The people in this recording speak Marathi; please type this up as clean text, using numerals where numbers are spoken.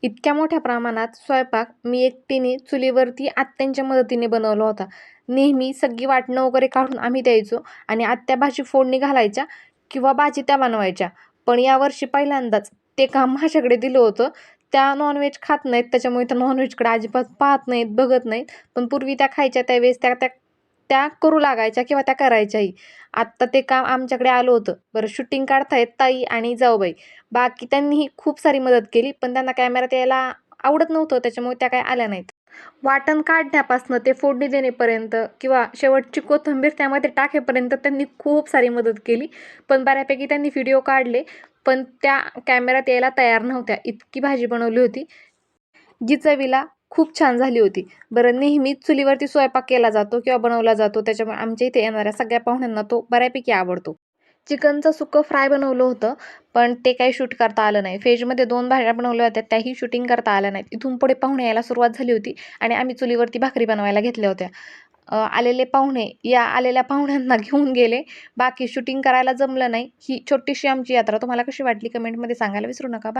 इतक्या मोठ्या प्रमाणात स्वयंपाक मी एकटीने चुलीवरती आत्यांच्या मदतीने बनवला होता. नेहमी सगळी वाटणं वगैरे काढून आम्ही द्यायचो आणि आत्या भाजी फोडणी घालायच्या किंवा भाजी त्या बनवायच्या. पण यावर्षी पहिल्यांदाच ते काम माझ्याकडे दिलं होतं. त्या नॉनव्हेज खात नाहीत, त्याच्यामुळे त्या नॉनव्हेजकडे अजिबात पाहत नाहीत, बघत नाहीत. पण पूर्वी त्या खायच्या त्यावेळेस त्या त्या त्या करू लागायच्या किंवा त्या करायच्याही. आत्ता ते काम आमच्याकडे आलं होतं. बरं, शूटिंग काढतायत ताई आणि जाऊबाई. बाकी त्यांनीही खूप सारी मदत केली, पण त्यांना कॅमेऱ्यात यायला आवडत नव्हतं, त्याच्यामुळे त्या काही आल्या नाहीत. वाटण काढण्यापासून ते फोडणी देण्यापर्यंत किंवा शेवटची कोथिंबीर त्यामध्ये टाकेपर्यंत त्यांनी खूप सारी मदत केली. पण बऱ्यापैकी त्यांनी व्हिडिओ काढले, पण त्या कॅमेऱ्यात यायला तयार नव्हत्या. इतकी भाजी बनवली होती, जी चवीला खूप छान झाली होती. बरं, नेहमीच चुलीवरती स्वयंपाक केला जातो किंवा बनवला जातो, त्याच्यामुळे आमच्या इथे येणाऱ्या सगळ्या पाहुण्यांना तो बऱ्यापैकी आवडतो. चिकनचं सुक्कं फ्राय बनवलं होतं, पण ते काही शूट करता आलं नाही. व्हेजमध्ये 2 भाज्या बनवल्या होत्या, त्याही शूटिंग करता आल्या नाहीत. इथून पुढे पाहुणे यायला सुरुवात झाली होती आणि आम्ही चुलीवरती भाकरी बनवायला घेतल्या होत्या. आलेले पाहुणे या आलेल्या पाहुण्यांना घेऊन गेले. बाकी शूटिंग करायला जमलं नाही. ही छोटीशी आमची यात्रा तुम्हाला कशी वाटली कमेंटमध्ये सांगायला विसरू नका.